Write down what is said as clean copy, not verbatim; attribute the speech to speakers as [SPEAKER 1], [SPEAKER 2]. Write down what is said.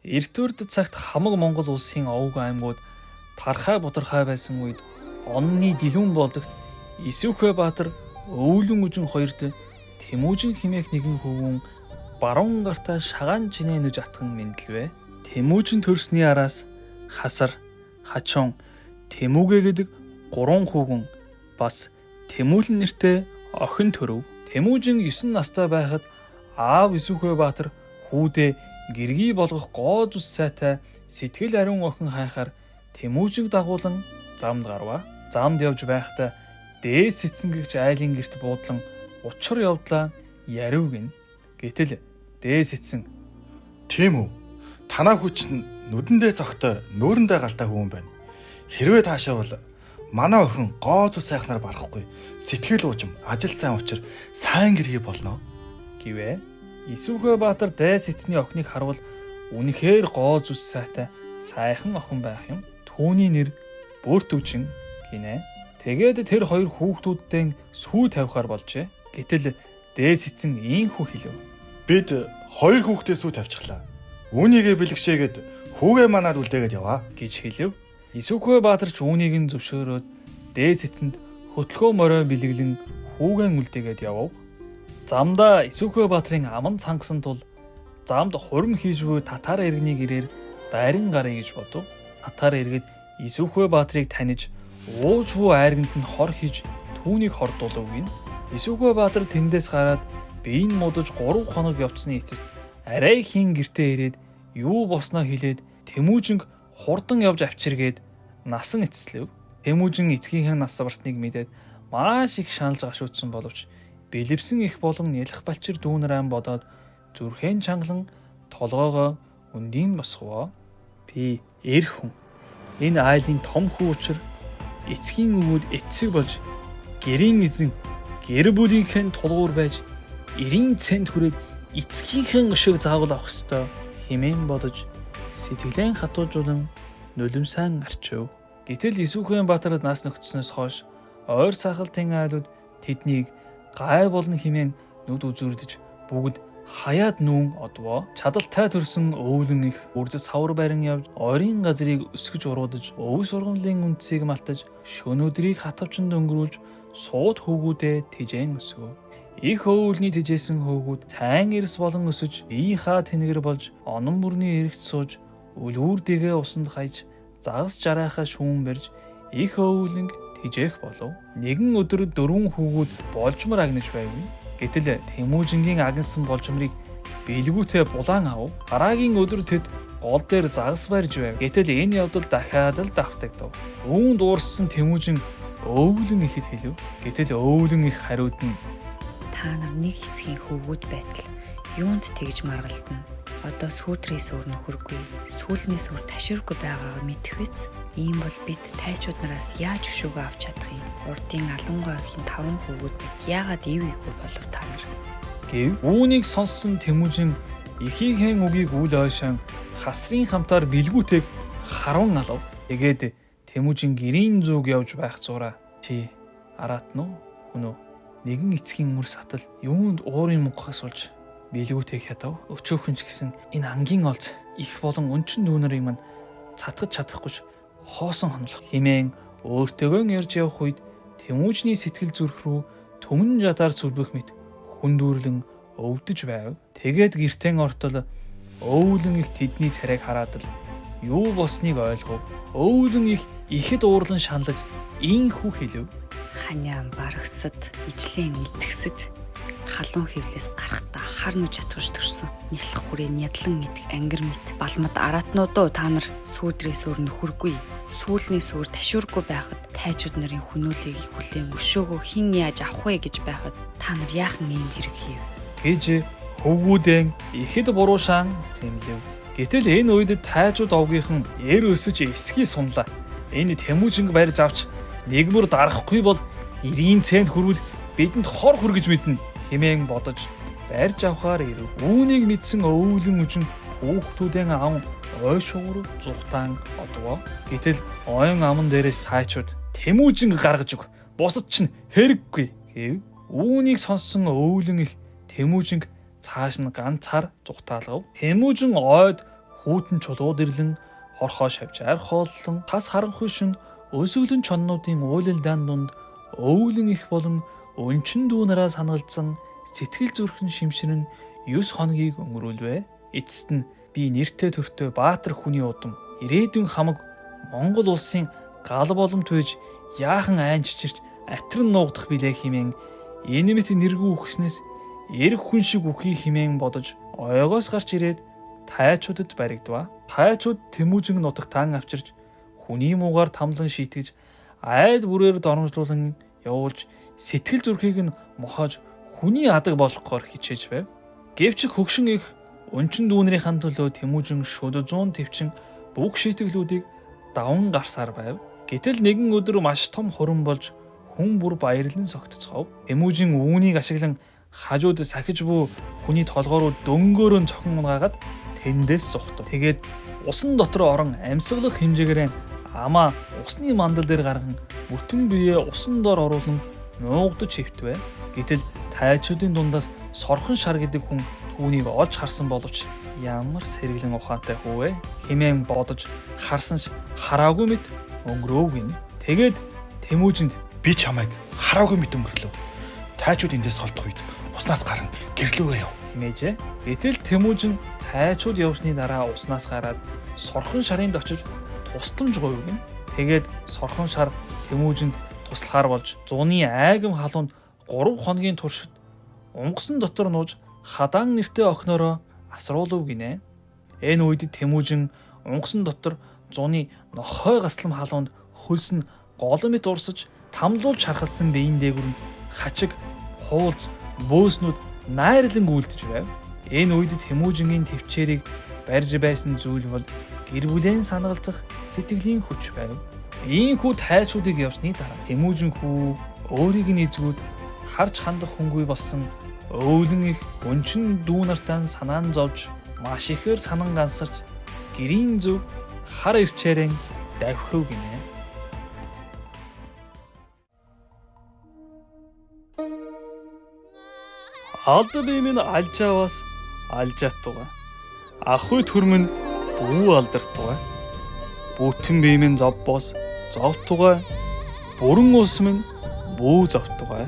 [SPEAKER 1] Эрт үерд цагт хамаг Монгол улсын овг аймагуд тархай бутархай байсан үед онны дэлгүүн болдогт Исүхэ Баатар өвлөн үжин хоёрт Тэмүүжин хэмээх нэгэн хөвгүн баруун гартаа шагаан жинэ нүж атхан мэдлвэ. Тэмүүжин төрсний араас Хасар, Хачун, Тэмүүгэ гэдэг 3 хөвгүн бас Тэмүүлэн нэртэй охин төрөв. Тэмүүжин 9 настай байхад аав Исүхэ Баатар хүүдээ гэргий болгох гоо зүс сайтай сэтгэл ариун охин хайхаар Тэмүүжиг дагуулan замд гарва. Замд явж байхдаа дээс эцэнгэгч айлын герт буудлан учир явдлаа яриу гин. Гэтэл дээс эцэн
[SPEAKER 2] "Тийм үү? Танаа хүч нь нүдэндээ цогтой нөөрөндөө галтай хүн байна. Хэрвээ таашаа бол манай охин гоо зүс сайхнаар барахгүй. Сэтгэл уужим, ажил сайн учир сайн гэргий болно"
[SPEAKER 1] гэвэ. Исүхэ Баатар дайс эцний охиныг харвал үнэхээр гоо зүс сайтай сайхан охин байх юм. Түүний нэр Бөөртөвчин гинэ. Тэгээд тэр хоёр хүүхдүүдтэй сүү тавихаар болжээ. Гэтэл дээс эцэн ийхүү хэлв.
[SPEAKER 2] "Бид 2 хүүхдээ сүү тавьчихлаа. Үүнийгээ бэлгшээгээд хүүгээ манад үлдээгээд яваа"
[SPEAKER 1] гэж хэлв. Исүхэ Баатар ч үүнийг нь зөвшөөрөөд дээс эцэнд хөтлөхөө морой бэлэглэн хүүгэн үлдээгээд явв. Замдаа Исүхэ Баатарын аман цангасан тул замд хурим хийж буй татар иргэнийг ирээр дайран гарыг гэж бодов. Татар иргэд Исүхэ Баатарыг таниж ууж буу айрганд нь хор хийж түүнийг хордуулав гин. Исүхэ Баатар тэндээс гараад биеийн модож 3 хоног явцсны эцэст арай хийн гэртээ ирээд юу болсноо хэлээд Тэмүүжинг хурдан явж авчиргээд насан эцэслэв. Тэмүүжин эцгийнхээ нас барсныг мэдээд маш их шаналж гашуутсан боловч бэлэвсэн их болон нялх балчир дүүнэр ам бодоод зүрхэн чангалан толгоогоо үндийн босгоо. Би эр хүн. Энэ айлын том хүү учир эцгийн өвөд эцэг болж гэрийн эзэн гэр бүлийнхэн тулгуур байж 90 цент хүрээд эцгийнхээ өшөөг заавал авах ёстой хэмээн бодож сэтгэлэн хатуужуулан нулимсан арчив. Гэтэл Исүхэ Баатар нас нөхцснөөс хойш ойр сахалтын айлууд тэднийг гай болон хэмээн нүд үзүүрдэж бүгд хаяад нүүн одвоо. Чадалтай төрсөн өвлөн их үрдэс савар барин явж ойрын газрыг өсгөж уруудаж өв сургуулийн үндсийг малтаж шөнө өдрийг хатавчанд өнгөрүүлж сууд хөвгүүдээ тижээн өсгөв. Их өвлний тижээсэн хөвгүүд цайн эрс болон өсөж биеийнхаа тэнэгэр болж онон бүрний эрэгт сууж үлүүр дэгээ усанд хаяж загас жараахаа шүүн барьж их өвлөнг тижээх болов. Нэгэн өдөр 4 хүүгүүд болжмор агнаж байв. Гэтэл Тэмүүжингийн агнсан болжмрыг бэлгүүтэй булаан ав. Дараагийн өдөр тэд гол дээр загас барьж байв. Гэтэл энэ явдал дахиад л давтагдав. Үүнд уурссан Тэмүүжин өвлөн ихэд хэлв. Гэтэл өвлөн их хариуд нь
[SPEAKER 3] "Та нар нэг эцгийн хөвгүүд байтал юунд тэгж маргалдана. Одоо сүүтрээс өөр нөхөргүй, сүүлнээс өөр таширгүй байгаагаа мэдэх биз? Ийм бол бид тайчууд нараас яаж өшөөгөө авч чадах юм? Урдын алангойгийн 5 хөвгүүд бид яагаад ивэхгүй болов та нар?"
[SPEAKER 1] гэв. Үүнийг сонссон Тэмүүжин эхийнхээ үгийг үл ойшон хасрын хамтаар бэлгүүтэйг харван алав. Тэгээд Тэмүүжин гэрийн зүг явж байх зураа чи араат нь хүн үү? Нэгэн эцгийн мөр сатал юунд уурын мунгахаас болж бэлгүүтэйг хятав. Өчөөхөн ч гэсэн энэ ангийн олз их болон өнчин дүүнэрийг мань цатгаж чадахгүйч хоосон хонлох хэмээн өөртөөгөө ярьж явах үед Тэмүүжний сэтгэл зүрх рүү төмөн жадаар сүлбэх мэт хүндүүрлэн өвдөж байв. Тэгээд гэртэн ортол өвлөн их тэдний царайг хараад л юу болсныг ойлгов. Өвлөн их ихэд уурлан шаналж ийхүү хэлв.
[SPEAKER 3] "Ханяан барагсад, ижлэн итгэсэд халуун хөвлөөс гарахтаа хар нүж атгаж төрсөн. Нялх хүрээ нядлан идэх ангир мэт балмад араатнуудоо та нар сүүдрээс өөр нөхөргүй, сүүлнээс өөр ташуургүй байхад тайчууд нарын хөнөөлийг хүлээн өшөөгөө хэн яаж авах вэ гэж байхад та нар яахан ийм хэрэг хийв"
[SPEAKER 1] гэж хөвгүүдэн ихэд буруу шаан зэмлэв. Гэтэл энэ үед тайжууд овгийнхан эр өсөж эсхий сунлаа. Энэ Тэмүүжинг барьж авч нэгмөр дарахгүй бол 90 цент хүрвэл бидэнд хор хүргэж мэднэ хэмээн бодож барьж авахаар ирэв. Үүнийг мэдсэн өвлөн үжин хүүхдүүдэн ав ойшуур зүхтаан одвоо. Гэтэл ойн аман дээрээс тайчууд Тэмүүжинг гаргаж өг. Бусад чинь хэрэггүй гэв. Үүнийг сонссон өвлөн их Тэмүүжинг цааш нь ганцаар зүхтаалгав. Тэмүүжин ойд хүүтэн чулууд ирлэн хорхоо шавжаар хооллон тас харанхуй шин өсөглөн чоннуудын уйлалдаан дунд өвлөн их болон өнчин дүү нараа сангалзсан сэтгэл зүрхэн шимширэн 9 хоногийг өнгөрүүлвэ. Эцэст нь би нэртэй төртөө баатар хүний удам ирээдүйн хамаг Монгол улсын гал боломт байж яахан айнчирч атран нуугдах билээ хэмээн энэ мэт нэргүй үхснээс эрг хүн шиг үхий хэмээн бодож ойгоос гарч ирээд тайчуудад баригдва. Тайчууд Тэмүүжин нутагтаан авчирч хүний муугаар тамлан шийтгэж айд бүрээр доромжлуулан явуулж сэтгэл зүрхийг нь мохож хүний адаг болгохоор хичээж байв. Гэвч хөгшин их өнчин дүүнэрийн төлөө Тэмүүжин шүд 100 төвчин бүх шийтгэлүүдийг даван гарсаар байв. Гэтэл нэгэн өдөр маш том хуран болж хүн бүр баярлан согтцгов. Тэмүүжин үүнийг ашиглан хажууд сахиж буй хүний толгоо руу дөнгөөрөө цохон унгаагаад тэндээс зогтов. Тэгээд усан дотор орон амьсгалах хэмжээгээр амаа усны мандал дээр гарган бүтэн биеэ усан дор оруулан нуугдаж хөвтвэ. Гэтэл тайчуудын дундаас сорхон шар гэдэг хүн түүнийг олж харсан боловч ямар сэргэлэн ухаантай хүү вэ хэмээн бодож харсан ч хараагүй мэт өнгөрөөв гин. Тэгээд Тэмүүжинд
[SPEAKER 2] Би чамайг хараагүй мэт өнгөрлөө. Тайчууд эндээс холдох үед уснаас гарan гэрлүүгээ яв.
[SPEAKER 1] Хэмээжээ. Гэтэл Тэмүүжин тайчууд явсны дараа уснаас гараад сорхон шарынд очиж тусламж гуйв гин. Тэгээд сорхон шар Тэмүүжинд туслахаар болж зуны айгам халуунд 3 хоногийн туршид унгасан дотор нууж хадаан нэртэй охиноороо асруулв гинэ. Энэ үед Тэмүүжин унгасан дотор зуны нохой гаслам халуунд хөлс нь голом мэт урсаж тамлуулж шархалсан биеийн дээгүр нь хачиг, хуулз, бөөснүүд найрлан гүйлдэж байв. Энэ үед Тэмүүжингийн төвчээрийг барьж байсан зүйл бол гэр бүлийн санагалзах сэтгэлийн хүч байв. Ийхүү тайчуудыг явсны дараа Тэмүүжин хүү өөрийг нь эзгүүд харж хандах хүнгүй болсон өвлөн их өнчин дүү нартаа санаан зовж маш ихээр санан гансарч гэрийн зүг хар ирчээрэн давхив гинэ. Алда бимэн алжааваас алжааттуга. Ахуй төрмөн бүү алдартуга. Бүтэн бимэн зовбоос зовтуга. Бүрэн улс минь бүү зовтуга.